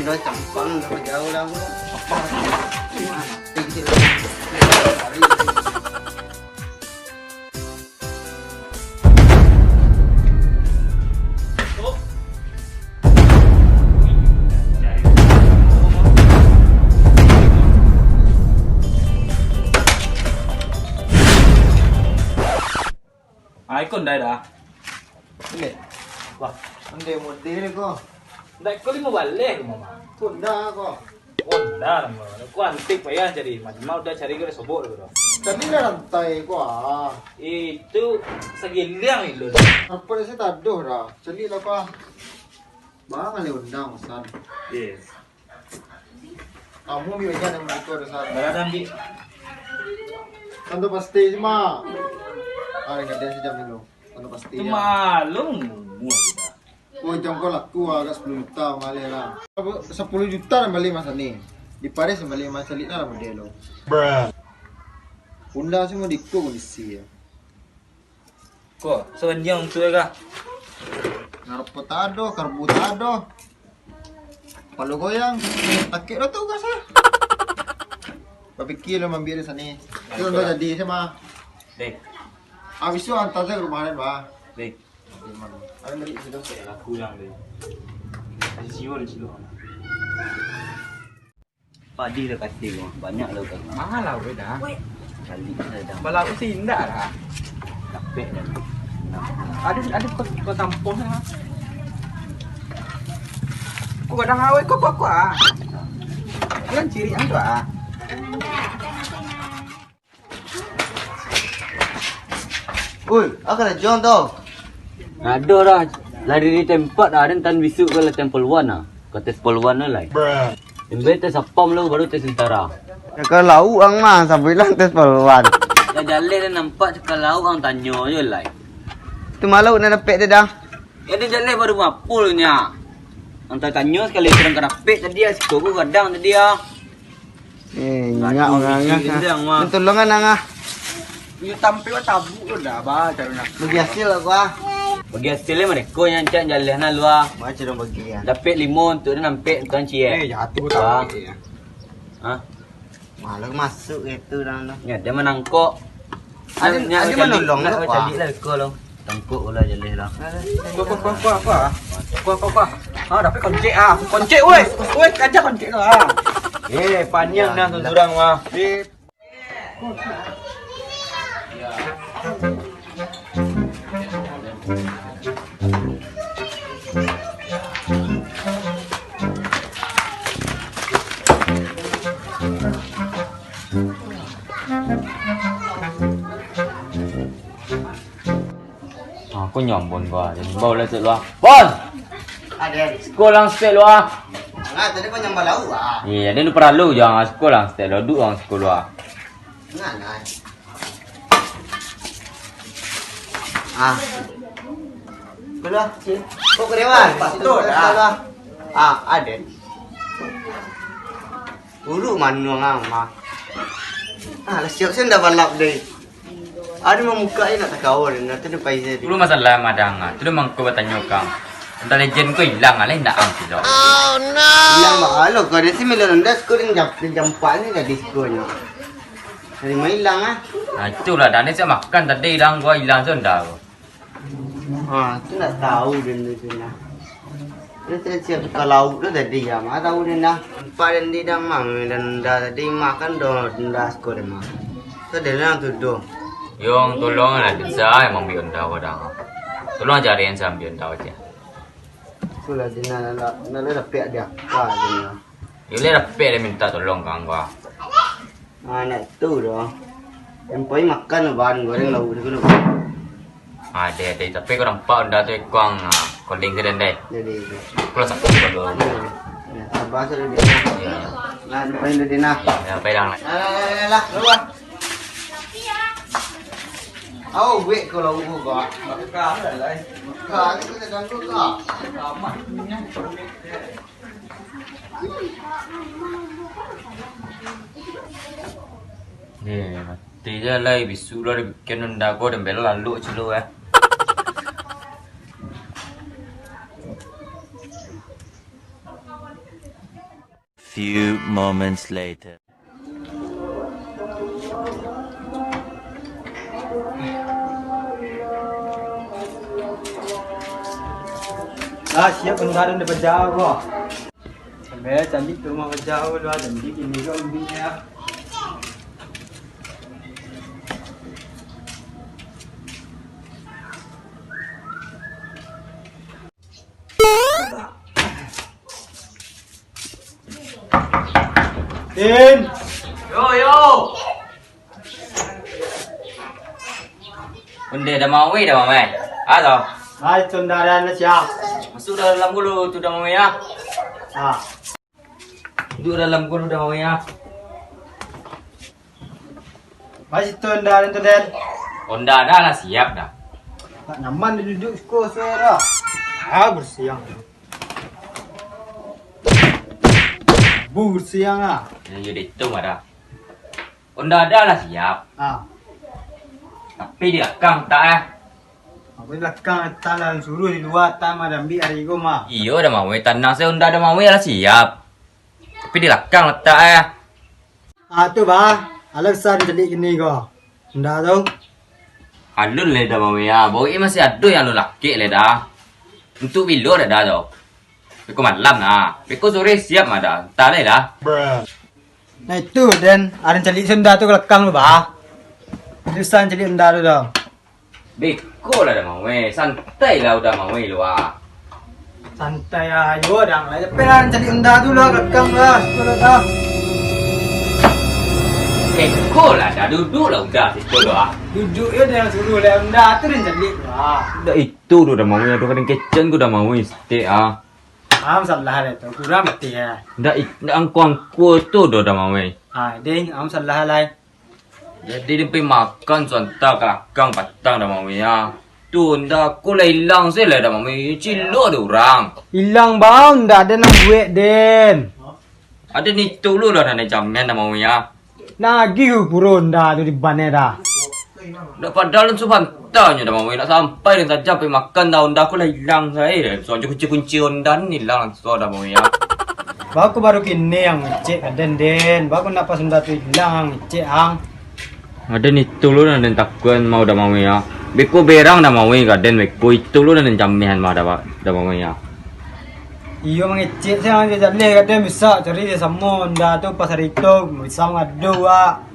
udah campang udah jauh lah aku. Apa? Tinggi Ikon dah dah. Ini. Wah, ande model kok. Dah ikon lima balik mama. Honda kok. Honda mama. Aku antik payah jadi. Mama udah cari ke sobok dulu. Tadi dah rantai kok. Itu segiliang itu. Apa sih taduh dah. Celi lah kok. Bang ale undang Ustaz. Yes. Kamu biasa yang itu ada saat. Beradan di. Tentu pasti cuma. Ah, enggak ada sejam dulu. Tentu pasti. Malum mua kita. Oh, jangkau laku agak 10 juta malih lah. 10 juta nak beli masa ni. Di Paris beli masa ni lah modelo. Bruh. Honda semua diko kondisi ya. Kok sebenjang tu ya? Ngarpotado, karbutado. Palu goyang, takik lo tu kasa. Papikir lo mambil di sana. Itu udah jadi sama. Dek, Habis itu antar saya ke rumah lain, Pak. dek. Ada beli situ. Aku yang dek. Siwa di situ. Padi dah kata gua, banyak lah kan. Mahal lah dah. Kali dah Balau sih indah dah. capek dah. Ada kau tampung lah. Kau kadang awet kau ah. Kan ciri yang tu ah. Oi, aku ada John tau. Ada dah. Lari di tempat dah, ada tan bisuk ke Temple One ah. Ke Temple One lah. Tempat tes apam lu baru tes tentara. Ya ke lau ang mah sampai bilang tes peluan. Ya jalan dah nampak kalau orang tanya je lah. Tu malu nak dapat dia dah. Ya dia jalan baru mapulnya. Antar tanya sekali kurang kerapik tadi ah, siku aku kadang tadi ah. Enggak orangnya. Gendang mah. Tolongan angah. You tampil tabu tu dah bah cara nak. Bagi hasil lah gua. Bagi hasilnya mereka yang cak jalan lah luar. Macam dong bagian. Dapat limon tu dia nampak tuan cie. jatuh tahu. Ha? Malu masuk itu dah. Ya dia menangkok. Ada menolong lah lu, jadi lah ko long. Tangkok pula jalan lah. Kuah. Ah dapat koncik ah. Koncik woi. Woi aja koncik tu ah. Panjang dah tu jurang mah. Aku nyombon gua, jadi bawa lah luar. Bon, Ada. sekolah stay luar. Nah, tadi kau nyambal lau ah. Iya, dia nu perlu jangan sekolah stay luar, duduk orang sekolah. Nah. Ah. Keluar. Kok kerewan? Itu dah. Ah, ada. Ulu manu ngama. Ah, lah siap sen dah balap deh. Ada memuka ini nak takawal, nak tu pai saya. Dulu masalah madang ah, tu memang kau bertanya kang. Entah legend kau hilang ah, lain nak am tu. Hilang mahal kau ada si melon dah skor yang jam 4 ni dah diskonnya. Dari mana hilang ah? Nah, itulah dan saya makan tadi hilang gua hilang sudah. Ah, tu nak tahu dia tu nah. Dia tak siap kalau tu tadi ya, mah tahu dia nah. Empat dan di dah mah dan dah tadi makan dah skor mah. Tu dia nak tu. Yung tolong lah saya emang bion tahu dah. Tolong cari yang saya bion tahu aja. Sulah dia nak dapat dia. Kah dia. Yung le rapi dia minta tolong kang gua. Ah, nak tu dah. Yang paling makan bahan goreng lauk dulu. Ada tapi kau nampak dah tu kuang koling ke dendai. Jadi. Kalau sakit kalau. Ya, sabar sudah dia. Ya, Nah, depan dia nah. ya pedang lah. Lah, keluar. Oh, wait kalau aku kau. Kau dah lah. Kau ni kita ganggu kau. Ni mati je lah bisu lah bikin unda kau dan bela lalu cilo few moments later. Dah siap kendaraan depan jauh. Sampai cantik ke rumah jauh lah, cantik ini kau ambilnya. Din. Yo. Benda dah mau meh. Ada. Hai kendaraan siap. Masuk dalam gulu tu dah mau ya. Ah. Duduk dalam gulu dah mau ya. Masih kendaraan tu Den. Honda dah lah siap dah. Tak nyaman dia duduk kursi dah. Ah bersiang. Bersiang ah. Ya dihitung ada. Honda dah lah siap. Ah. Tapi di belakang tak Apa belakang tanah suruh di luar tanah dan ambil hari itu mah. Iyo dah mau tanah saya Honda dah mau lah siap. Tapi di belakang letak Ah tu bah. Alasan jadi gini kau. Ndak tahu. Alun le dah mau ya. Bawa ini masih ada yang lu laki le dah. Untuk bilo dah dah. Beko malam nah. Beko sore siap mah dah. Tak le dah. Nah itu Den. Ada cari senda tu belakang lu bah. Alasan jadi senda tu dah. Beko lah dah mau santai lah udah mau lu ah. Santai ayo dah. Tapi lah cari senda tu lah belakang lah. Itu dah. Beko lah dah duduk lah udah situ dah. Duduk ya dia yang suruh lah senda tu dia cari lah. Dah itu tu dah mau ya. Tu kadang kitchen ku dah mau stay ah. Am salah lah tu. Kurang mati ya. Dah angku tu dah mau. Ah, ding am salah lah. Jadi dia pergi makan sontak kelakang patang dah mau ya. Tu dah aku lah hilang saya lah dah mau. Cilok ada orang. Hilang bang, ndak ada nak buat Den. Ada ni tu lu dah nak jamin dah mau ya. Nagi ke kurun dah tu di bannya dah. Dah padahal tu bantanya dah mau nak sampai dan saja pergi makan dah Honda aku lah hilang saya. Soalnya kunci Honda ni hilang so dah mau ya. Baku baru kini yang ngecek Den. Baku nak pas senda tu hilang ngecek ang. Ada ni tu lu dan takkan mau dah mau ya. Beko berang dah mau ya dan beko itu lu dan jamin mah dah mau ya. Iyo mengecek saya dia jadi kadang bisa cari dia semua dah tu pas hari tu bisa ngadu ah.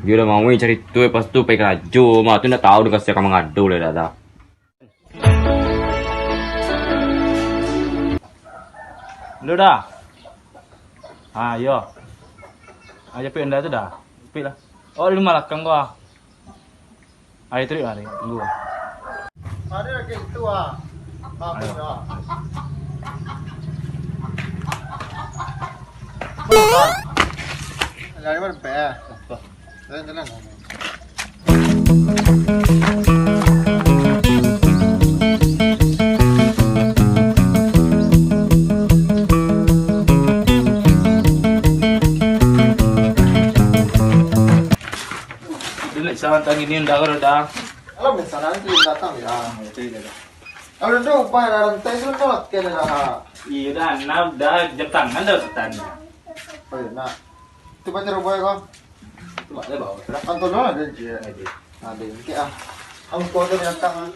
Dia dah mau cari tu pas tu pergi kerja mah tu nak tahu dekat siapa mengadu lah dah. Lu dah? Ah, yo. Aja pergi anda tu dah. Pergi lah. Oh, lu malah kang gua. Ayo trik lah, tunggu. Ada lagi itu ah. Apa dah? Dari mana pe? Jalan. Dulu sawan tang ini unda kau dah. Alam misalnya tu datang ya. Kalau tu upah rantai tu nak kena dah. Iya dah, nak dah jam tangan dah ketan. Oh nak. Tu baca rupai kau. Tu ada bawa. Anton lah ada je. Ada. Okey ah. Ang kau tu datang ah.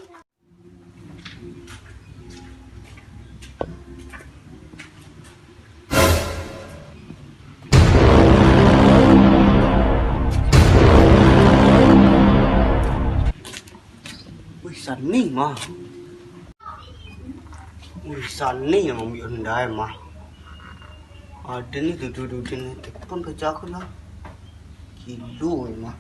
Sani mah. Sani yang ambil Honda mah. Ada ni duduk ni telepon kerja aku lah. Kilo mah.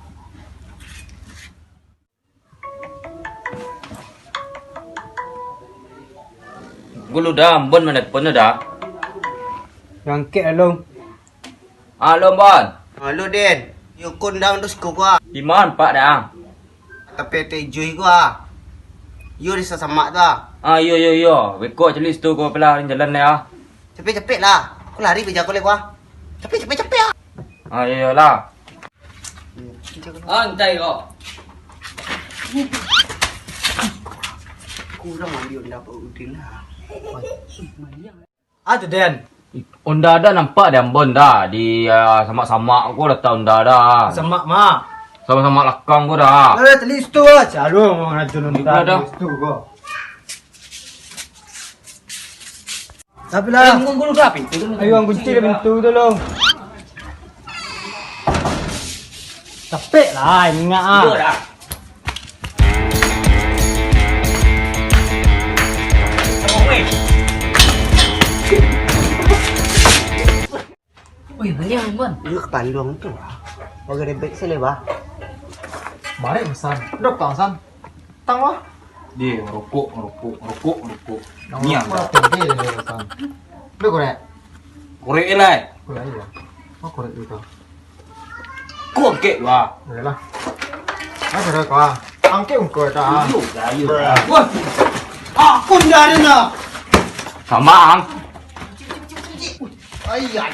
Gulu dah, bon mana pun dah. Yang ke along. Halo bon. Halo Den. Yo kon down tu suku gua. Di mana pak dah? Tapi tejui gua. Yo di sama tu ah. Ah yo. Beko celi situ kau pelah jalan ni ah. Cepet lah. Aku lari kerja aku gua. Cepet ah. Ah yo lah. Antai kau. Kurang ambil Honda Pak Udin lah. Ada Den. Onda dah nampak dia ambon dah di sama-sama aku dah tahu onda dah. Semak mak. Sama-sama lakang aku dah. Ada telis tu lah. Caru mau racun Ada. telis tu kok. Tapi lah. Tunggu dulu dah pintu dulu. Ayo ang kunci dia pintu tolong. Capek lah, ingat ah. Duduk dah. Ui, balik Bon. Lu ke Bandung tu lah. Bagi rebek sini bah. Baik San. Dok kang San. Tang wah. Dia merokok. Ni yang dah. Tinggi dia San. Dok korek. Korek lah. Korek ya. Oh korek itu. Korek lah. Boleh lah. Ah korek kah. Angke ungko dah. Yuk dah, yuk. Wah. Aku dah ada nak. Sama ang. Ayah.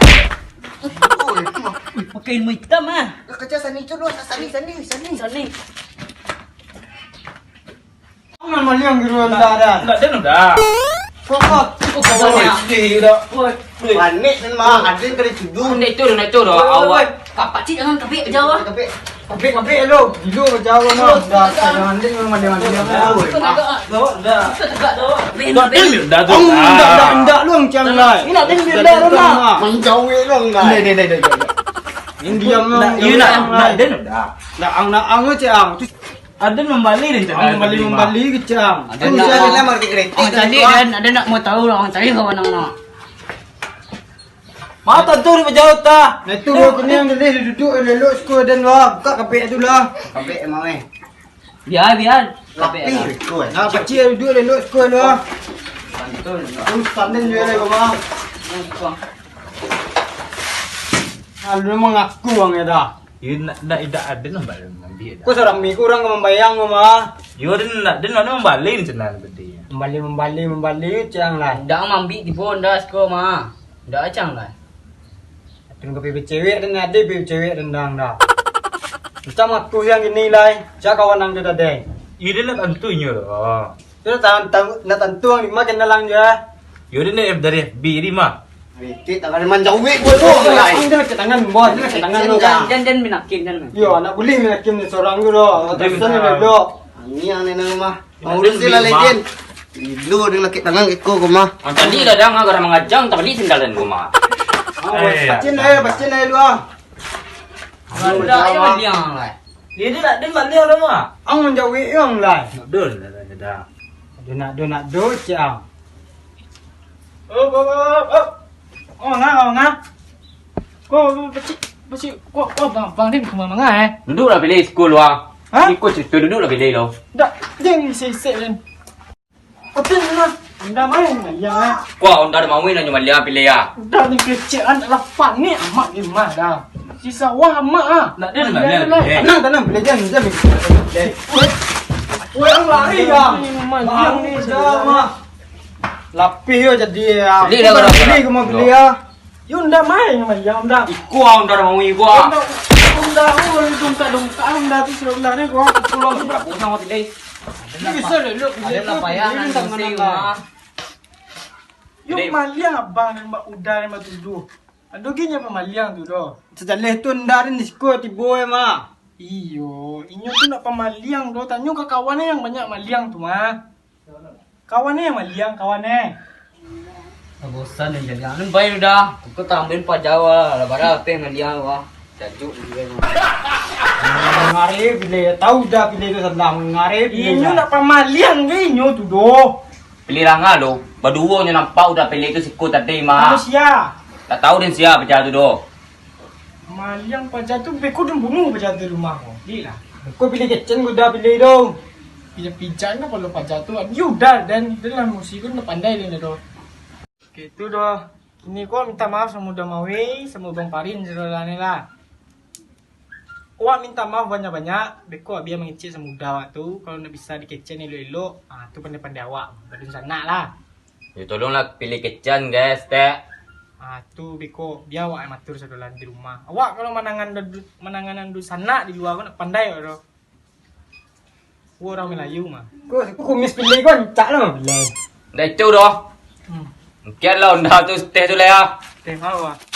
Pakai ilmu hitam ah. Kerja sani tu lu, sani. Sani. Ang maliang giruan dah dah. Enggak ada dah. Kokot. Sedih dah. Panik kan mah, ada kena tuduh. Naik tu dah. Awak. Kapak cik jangan kabik berjauh ah. Tapi Kapek lu. Dulu berjauh mah. Dah jangan ding mandi-mandi. Tenaga ah. Dah. Tegak dah. Enggak ada dah tu. Ndak lu macam lah. Ini nak dengar dah lah. menjauhi dong Dah. dah. Yang diam You nak ada dah. Nak ang ce ang. Ada membalik dia. Ang membali ke cang. Ada nak market kritik. Orang tadi ada nak mau tahu lah. Orang tadi kawan nak. Mata tu dia berjauh tak. Nah tu aku ni yang duduk elok sekolah dan wah. Buka kapek tu lah. Kabeh emang eh. Biar. Lapi ikut. Nah kecil duduk elok sekolah lah. Aku sandin je lah kau mah. Lu mengaku bang ya dah. You nak ada membalik ambil dah. Kau seorang mi kurang kau membayang kau mah. You ada nak membalik ni cenah benda. Membali cang lah. Dah ambil di pun dah sekolah mah. Dah acang lah. Tunggu pipi cewek dan ada pipi cewek rendang dah. Macam aku yang ini lah. Cak kawan nang tu tadi. You nak tentunya dah. Tu nak tentu yang lima kenalang je. You nak dari FB ni mah. Kritik tak ada menjauhi gua tu. Ang dia ke tangan bos, dia ke tangan lu kan. Jangan minakin jangan. Yo, anak boleh menakim ni seorang tu doh. Atasan ni doh. Ini yang ni mah. Mau sila legend. Lu dengan laki tangan ikut gua mah. Ang tadi dah dah agak mengajang tak balik sendalan gua mah. Bacin aja lu ah. Dah ayo liang lah. Dia nak balik dah mah. Ang menjauhi yang lah. Dah dah. Dia nak do cang. Oh ngah. Kau bacik kau bang dia ke mana eh? Duduk lah pilih school wah. Ha? Ikut situ duduk lah pilih lo. Dak, jangan sisik kan. Apa nak? Anda main ya eh. Wah, onda ada mau nak cuma lihat pilih ya. Dah ni kecil anak lapan ni amak ni mah dah. Sisa wah amak ah. Nak dia balik. Tenang boleh jangan. Orang lari dah. Yang ni dah. Lapis yo jadi ya. Beli dah kau. Beli ke mau beli ya. Yo ndak main sama yang dah. Ikut onda ada mau ikut. Unda dongka unda tu sebelah ni kau pulang tu berapa Sama pilih. ni bisa dulu. Ada lah payangan mesti mah. Yo maliang abang dan mbak udah dan mbak tuduh. Aduh gini apa maliang tu doh. Sejaleh tu ndak ni sekolah tibo mah. Iyo, inyo tu nak pemaliang doh. Tanya ke kawannya yang banyak maliang tu mah. Kawannya yang maliang kawannya. Bosan dan jalan. Nun baik dah. Aku tambahin pak Jawa. Lepas apa yang liang wah. Cajuk dia. Ngarep bila tahu dah bila tu sedang ngarep. Inyo nak pemaliang ke inyo tu doh. Pilih ranga lo. Berdua nya nampak udah pilih itu sikut tadi mah. Manusia. Tak tahu din siapa pecah tu do. Maliang pajak tu beko dan bunuh pajak di rumah ko. Gila. Kau pilih kitchen kau dah pilih dong. Pijak-pijak na kalau pajak tu. You dah dan dalam musik kau na pandai din do. Gitu doh. Ini kau minta maaf sama Udah Mawi, sama Bang Parin saudara ni lah. Wak minta maaf banyak-banyak. Beko biar mengecek sama Udah waktu. Kalau nak bisa di kitchen elok-elok, tu pandai-pandai awak. Badun sana lah. Ya tolonglah pilih kecan guys teh. Tu beko biar awak yang matur saudara di rumah. Awak kalau menanganan du sana di luar kau nak pandai doh. Orang Melayu mah. Kau kumis pilih kau cak lah pilih. Dah itu doh. Kian lah dah tu teh tu lah ya. Tengok ah.